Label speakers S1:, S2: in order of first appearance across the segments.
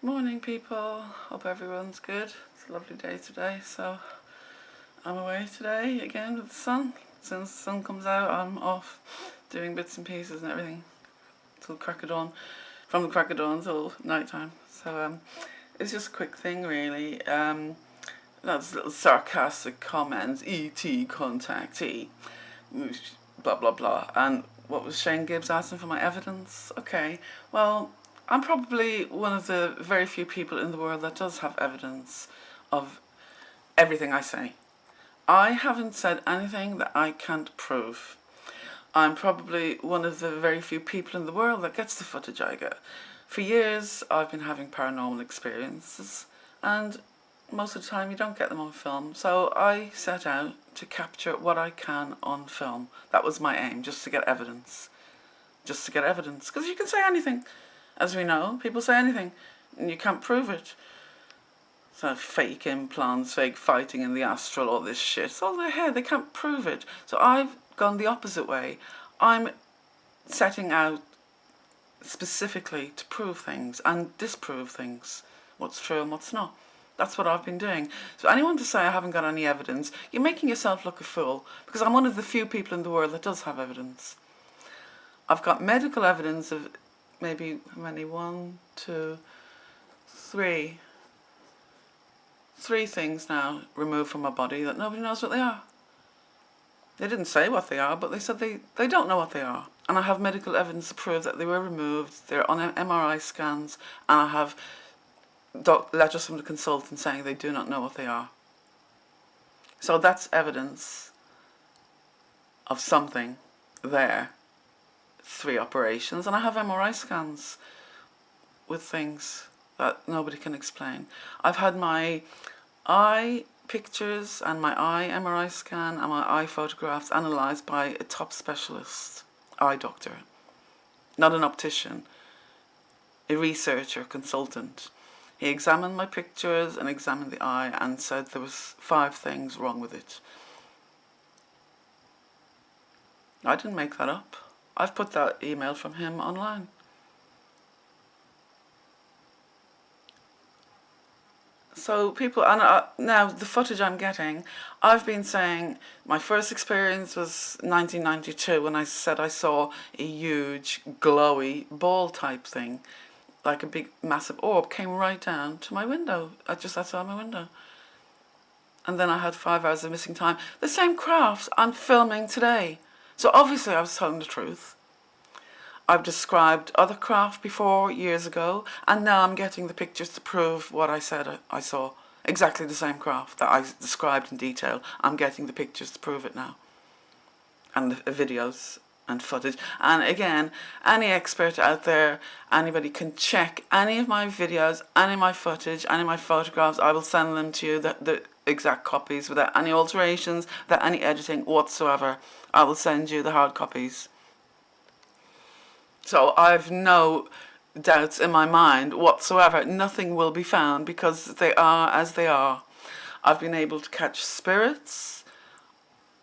S1: Good morning, people. Hope everyone's good. It's a lovely day today, so I'm away today again with the sun. As soon as the sun comes out, I'm off doing bits and pieces and everything till crack of dawn, from the crack of dawn till night time. So it's just a quick thing, really. That's little sarcastic comments, E.T. contactee, blah blah blah. And what was Shane Gibbs asking for my evidence? Okay, well, I'm probably one of the very few people in the world that does have evidence of everything I say. I haven't said anything that I can't prove. I'm probably one of the very few people in the world that gets the footage I get. For years, I've been having paranormal experiences, and most of the time you don't get them on film. So I set out to capture what I can on film. That was my aim, just to get evidence. Just to get evidence. Because you can say anything. As we know, people say anything, and you can't prove it. So fake implants, fake fighting in the astral, all this shit. It's all in their head. They can't prove it. So I've gone the opposite way. I'm setting out specifically to prove things and disprove things. What's true and what's not. That's what I've been doing. So anyone to say I haven't got any evidence, you're making yourself look a fool, because I'm one of the few people in the world that does have evidence. I've got medical evidence of maybe, how many? 1, 2, 3. 3 things now removed from my body that nobody knows what they are. They didn't say what they are, but they said they don't know what they are. And I have medical evidence to prove that they were removed. They're on MRI scans, and I have letters from the consultant saying they do not know what they are. So that's evidence of something there. 3 operations, and I have MRI scans with things that nobody can explain. I've had my eye pictures and my eye MRI scan and my eye photographs analysed by a top specialist eye doctor, not an optician, a researcher, consultant. He examined my pictures and examined the eye and said there was 5 things wrong with it. I didn't make that up. I've put that email from him online. So people, and now the footage I'm getting, I've been saying my first experience was 1992 when I said I saw a huge glowy ball type thing, like a big massive orb came right down to my window, just outside my window. And then I had 5 hours of missing time. The same craft I'm filming today. So obviously I was telling the truth. I've described other craft before, years ago, and now I'm getting the pictures to prove what I said I saw. Exactly the same craft that I described in detail. I'm getting the pictures to prove it now. And the videos and footage. And again, any expert out there, anybody can check any of my videos, any of my footage, any of my photographs. I will send them to you, the exact copies, without any alterations, without any editing whatsoever. I will send you the hard copies. So I've no doubts in my mind whatsoever. Nothing will be found because they are as they are. I've been able to catch spirits.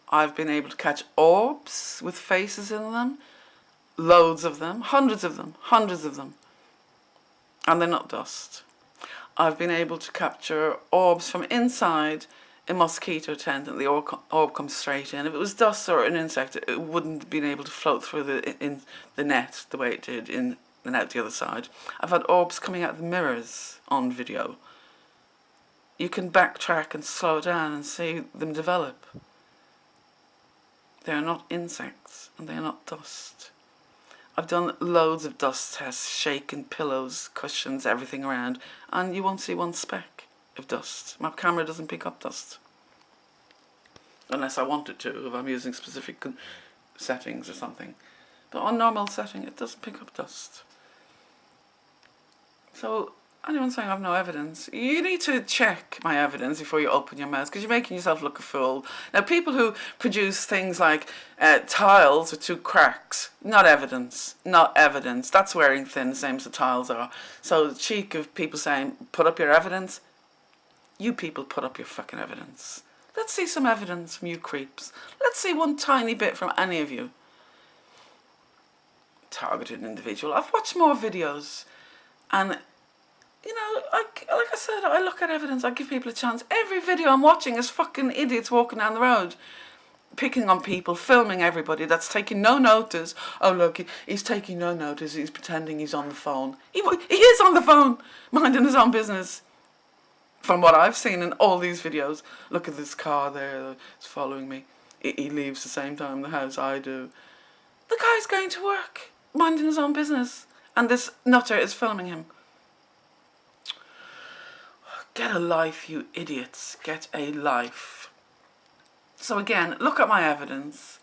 S1: I've been able to catch orbs with faces in them. Loads of them. Hundreds of them. Hundreds of them. And they're not dust. I've been able to capture orbs from inside a mosquito tent, and the orb comes straight in. If it was dust or an insect, it wouldn't have been able to float through the net the way it did in and out the other side. I've had orbs coming out of the mirrors on video. You can backtrack and slow down and see them develop. They are not insects, and they are not dust. I've done loads of dust tests, shaken pillows, cushions, everything around, and you won't see one speck of dust. My camera doesn't pick up dust. Unless I want it to, if I'm using specific settings or something. But on normal setting, it doesn't pick up dust. So, anyone saying I have no evidence, you need to check my evidence before you open your mouth, because you're making yourself look a fool. Now, people who produce things like tiles with 2 cracks, not evidence, not evidence. That's wearing thin, the same as the tiles are. So, the cheek of people saying, put up your evidence. You people put up your fucking evidence. Let's see some evidence from you creeps. Let's see one tiny bit from any of you. Targeted individual. I've watched more videos, and you know, like I said, I look at evidence, I give people a chance. Every video I'm watching is fucking idiots walking down the road, picking on people, filming everybody that's taking no notice. Oh look, he's taking no notice, he's pretending he's on the phone. He is on the phone, minding his own business. From what I've seen in all these videos, look at this car there, it's following me. He leaves the same time in the house I do. The guy's going to work, minding his own business, and this nutter is filming him. Get a life, you idiots. Get a life. So again, look at my evidence.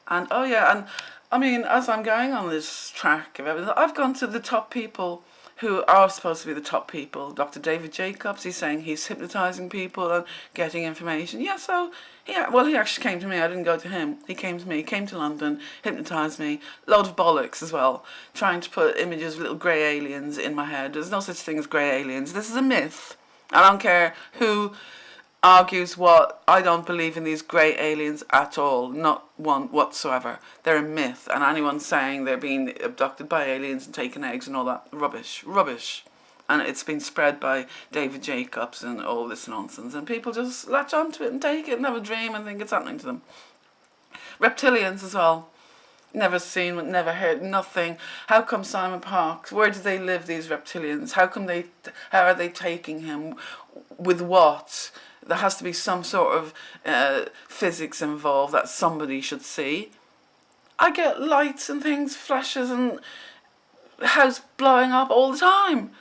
S1: And oh yeah, and I mean, as I'm going on this track of evidence, I've gone to the top people who are supposed to be the top people. Dr. David Jacobs, he's saying he's hypnotising people and getting information. Yeah, so, yeah, well, he actually came to me. I didn't go to him. He came to me. He came to London, hypnotised me. Load of bollocks as well. Trying to put images of little grey aliens in my head. There's no such thing as grey aliens. This is a myth. I don't care who argues what. I don't believe in these grey aliens at all. Not one whatsoever. They're a myth. And anyone saying they're being abducted by aliens and taking eggs and all that, rubbish. Rubbish. And it's been spread by David Jacobs and all this nonsense. And people just latch onto it and take it and have a dream and think it's happening to them. Reptilians as well. Never seen, never heard, nothing. How come Simon Parkes? Where do they live, these reptilians? How are they taking him? With what? There has to be some sort of physics involved that somebody should see. I get lights and things, flashes, and the house blowing up all the time.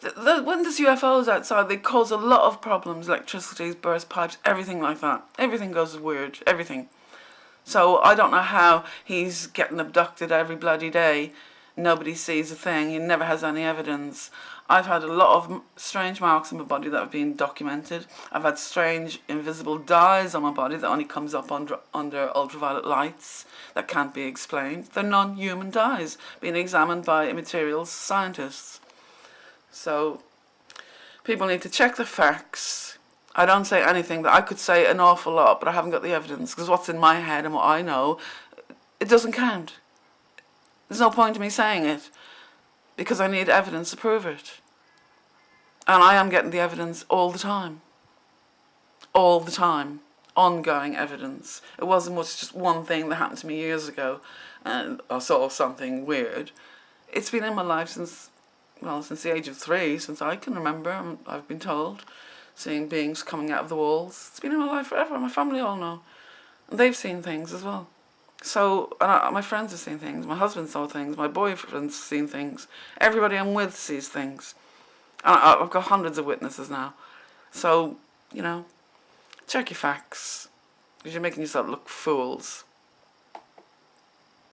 S1: When there's UFOs outside, they cause a lot of problems, electricity, burst pipes, everything like that. Everything goes weird, everything. So I don't know how he's getting abducted every bloody day. Nobody sees a thing. He never has any evidence. I've had a lot of strange marks on my body that have been documented. I've had strange invisible dyes on my body that only comes up under ultraviolet lights that can't be explained. They're non-human dyes being examined by materials scientists. So people need to check the facts. I don't say anything, but I could say an awful lot, but I haven't got the evidence, because what's in my head and what I know, it doesn't count. There's no point in me saying it, because I need evidence to prove it. And I am getting the evidence all the time. All the time. Ongoing evidence. It wasn't much just one thing that happened to me years ago, and I saw something weird. It's been in my life since the age of 3, since I can remember, I've been told. Seeing beings coming out of the walls. It's been in my life forever. My family all know. And they've seen things as well. So, my friends have seen things. My husband saw things. My boyfriend's seen things. Everybody I'm with sees things. And I've got hundreds of witnesses now. So, you know, check your facts. Because you're making yourself look fools.